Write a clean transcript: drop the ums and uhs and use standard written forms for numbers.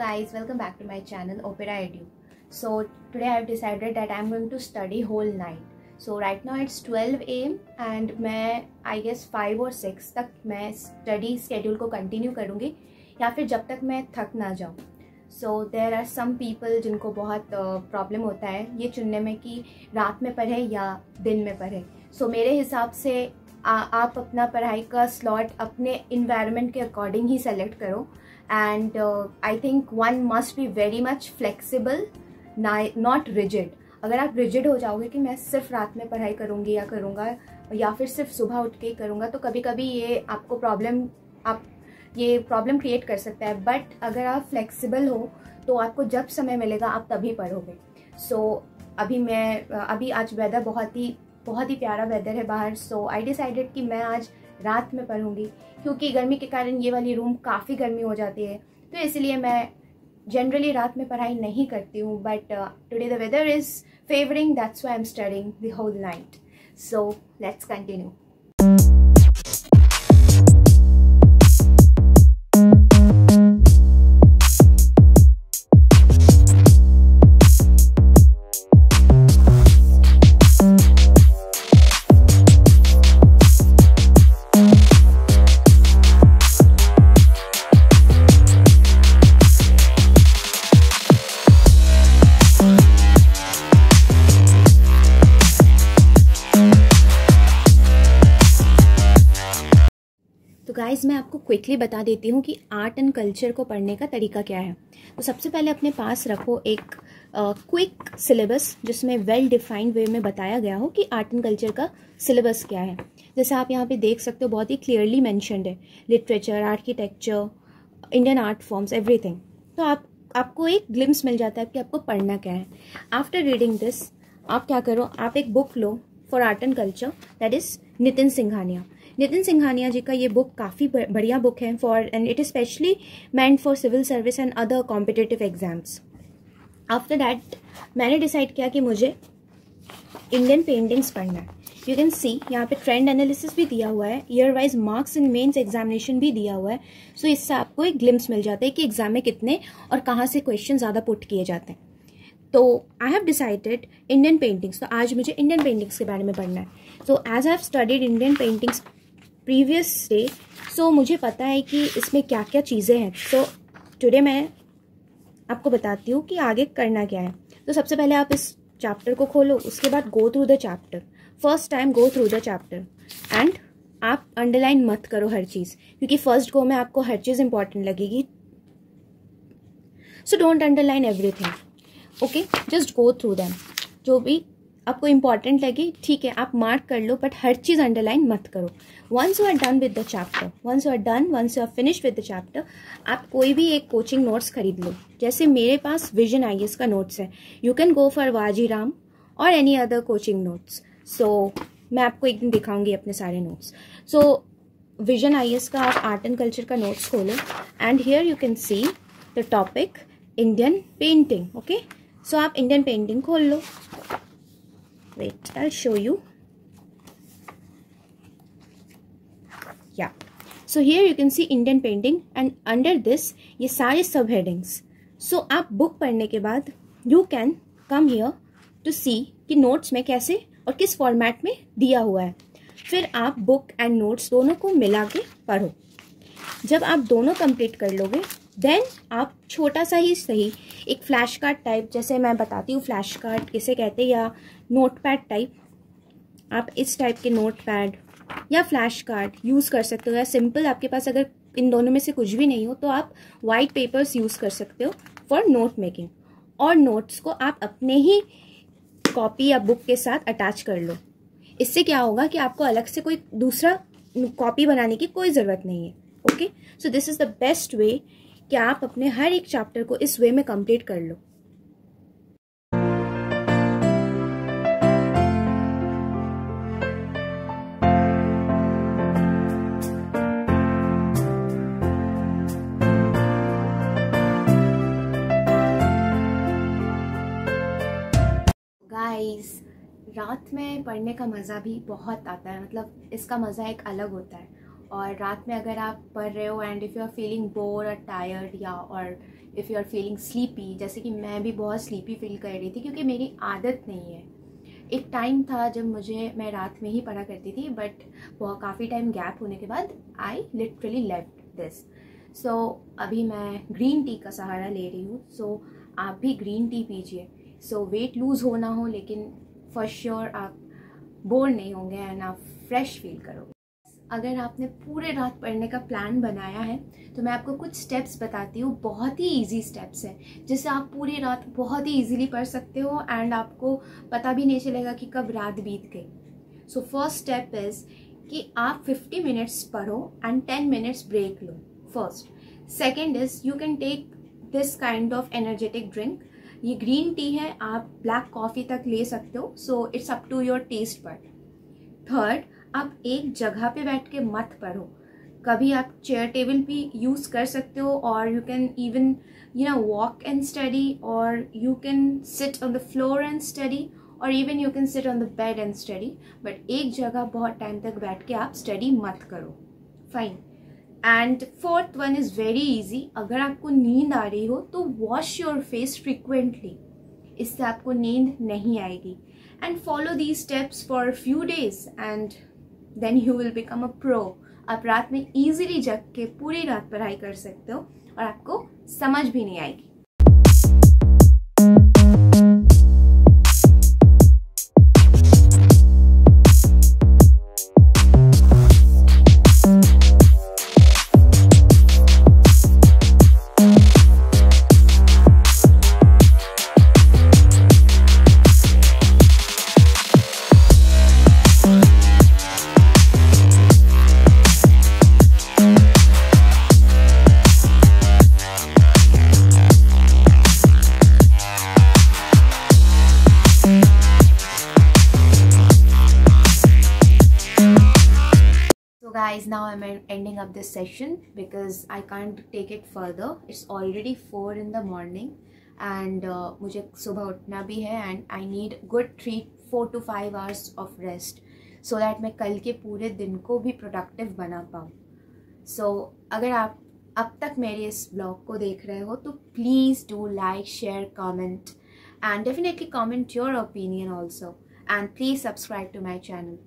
guys, welcome back to my channel Opera Edu. So today I have decided that I am going to study whole night. So right now it's 12 AM and मैं I guess 5 और 6 तक मैं study schedule को continue करूँगी या फिर जब तक मैं थक ना जाऊँ. So there are some people जिनको बहुत problem होता है ये चुनने में कि रात में पढ़े या दिन में पढ़े. So मेरे हिसाब से आप अपना पढ़ाई का slot अपने environment के according ही select करो. And I think one must be very much flexible, not rigid. अगर आप rigid हो जाओगे कि मैं सिर्फ रात में पढ़ाई करूँगी या करूँगा या फिर सिर्फ सुबह उठ के ही करूँगा तो कभी कभी ये आपको प्रॉब्लम क्रिएट कर सकता है. बट अगर आप फ्लेक्सिबल हो तो आपको जब समय मिलेगा आप तभी पढ़ोगे. सो अभी आज वेदर बहुत ही प्यारा वेदर है बाहर. सो आई डिसाइडेड कि मैं आज रात में पढ़ूंगी क्योंकि गर्मी के कारण ये वाली रूम काफ़ी गर्मी हो जाती है तो इसलिए मैं जनरली रात में पढ़ाई नहीं करती हूँ. But today the weather is favouring, that's why I am studying the whole night. So let's continue. तो गाइज़ मैं आपको क्विकली बता देती हूँ कि आर्ट एंड कल्चर को पढ़ने का तरीका क्या है. तो सबसे पहले अपने पास रखो एक क्विक सिलेबस जिसमें वेल डिफाइंड वे में बताया गया हो कि आर्ट एंड कल्चर का सिलेबस क्या है. जैसे आप यहाँ पे देख सकते हो बहुत ही क्लियरली मेंशन्ड है literature, architecture, Indian art forms, everything. तो आपको एक ग्लिम्स मिल जाता है कि आपको पढ़ना क्या है. आफ्टर रीडिंग दिस आप क्या करो, आप एक बुक लो for art and culture, that is Nitin Singhania ji का ये बुक काफ़ी बढ़िया बुक है and it is specially meant for civil service and other competitive exams. After that मैंने डिसाइड किया कि मुझे इंडियन पेंटिंग्स पढ़ना है. यू कैन सी यहाँ पे ट्रेंड एनालिसिस भी दिया हुआ है, year wise marks in mains examination भी दिया हुआ है. सो इससे आपको एक ग्लिम्स मिल जाता है कि एग्जाम में कितने और कहाँ से क्वेश्चन ज़्यादा पुट किए जाते हैं. तो I have decided Indian paintings. तो आज मुझे इंडियन पेंटिंग्स के बारे में पढ़ना है. So as I have studied Indian paintings previous day, so मुझे पता है कि इसमें क्या क्या चीज़ें हैं. सो टुडे मैं आपको बताती हूँ कि आगे करना क्या है. तो सबसे पहले आप इस चैप्टर को खोलो, उसके बाद go through the chapter. First time go through the chapter and आप अंडरलाइन मत करो हर चीज़ क्योंकि फर्स्ट गो में आपको हर चीज़ इंपॉर्टेंट लगेगी. So don't underline everything, okay, just go through them. जो भी आपको इंपॉर्टेंट लगे ठीक है आप मार्क कर लो बट हर चीज़ अंडरलाइन मत करो. Once you are done with the chapter, once you are finished with the chapter, आप कोई भी एक कोचिंग नोट्स खरीद लो. जैसे मेरे पास विजन IAS का नोट्स है. You can go for Vajiram और एनी अदर कोचिंग नोट्स. सो मैं आपको एक दिन दिखाऊंगी अपने सारे नोट्स. सो विजन IAS का आप आर्ट एंड कल्चर का नोट्स खोलो and here you can see the topic Indian painting. Okay, so आप इंडियन पेंटिंग खोल लो. Wait, I'll show you. Yeah. So here you can see Indian painting and under this ये सारे सब headings. So आप book पढ़ने के बाद you can come here to see कि नोट्स में कैसे और किस फॉर्मेट में दिया हुआ है. फिर आप बुक एंड नोट्स दोनों को मिला के पढ़ो. जब आप दोनों कंप्लीट कर लोगे देन आप छोटा सा ही सही एक फ्लैश कार्ड टाइप, जैसे मैं बताती हूँ फ्लैश कार्ड किसे कहते हैं, या नोटपैड टाइप, आप इस टाइप के नोटपैड या फ्लैश कार्ड यूज़ कर सकते हो. या सिंपल आपके पास अगर इन दोनों में से कुछ भी नहीं हो तो आप वाइट पेपर्स यूज़ कर सकते हो फॉर नोट मेकिंग. और नोट्स को आप अपने ही कॉपी या बुक के साथ अटैच कर लो. इससे क्या होगा कि आपको अलग से कोई दूसरा कॉपी बनाने की कोई ज़रूरत नहीं है. Okay, so this is the best way कि आप अपने हर एक चैप्टर को इस वे में कंप्लीट कर लो. गाइस, रात में पढ़ने का मज़ा भी बहुत आता है. मतलब इसका मज़ा एक अलग होता है. और रात में अगर आप पढ़ रहे हो and if you are feeling bore और टायर्ड या और if you are feeling sleepy, जैसे कि मैं भी बहुत स्लीपी फील कर रही थी क्योंकि मेरी आदत नहीं है। एक टाइम था जब मैं रात में ही पढ़ा करती थी, बट बहुत काफ़ी टाइम गैप होने के बाद आई लिटरली लेफ्ट दिस। सो अभी मैं ग्रीन टी का सहारा ले रही हूँ। सो आप भी ग्रीन टी पीजिए, सो वेट लूज़ हो ना हो, लेकिन फॉर श्योर आप बोर नहीं होंगे एंड आप फ्रेश फील करोगे। अगर आपने पूरे रात पढ़ने का प्लान बनाया है तो मैं आपको कुछ स्टेप्स बताती हूँ, बहुत ही इजी स्टेप्स हैं जिससे आप पूरी रात बहुत ही इजीली पढ़ सकते हो एंड आपको पता भी नहीं चलेगा कि कब रात बीत गई। सो फर्स्ट स्टेप इज़ कि आप 50 मिनट्स पढ़ो एंड 10 मिनट्स ब्रेक लो first. Second is you can take this kind of energetic drink. ये ग्रीन टी है, आप ब्लैक कॉफ़ी तक ले सकते हो, so it's up to your taste bud. Third, आप एक जगह पे बैठ के मत पढ़ो, कभी आप चेयर टेबल भी यूज़ कर सकते हो, और you can even walk and study, और you can sit on the floor and study, और even you can sit on the bed and study. But एक जगह बहुत टाइम तक बैठ के आप स्टडी मत करो, fine. And fourth one is very easy, अगर आपको नींद आ रही हो तो वॉश योर फेस फ्रिक्वेंटली, इससे आपको नींद नहीं आएगी। And follow these steps for few days and then you will become a pro. आप रात में इजीली जग के पूरी रात पढ़ाई कर सकते हो और आपको समझ भी नहीं आएगी। Guys, now I'm ending up this session because I can't take it further. It's already 4 in the morning and मुझे सुबह उठना भी है and I need good 4 to 5 hours of rest so that मैं कल के पूरे दिन को भी productive बना पाऊँ। So अगर आप अब तक मेरे इस ब्लॉग को देख रहे हो तो please do like, share, comment and definitely comment your opinion also, and please subscribe to my channel.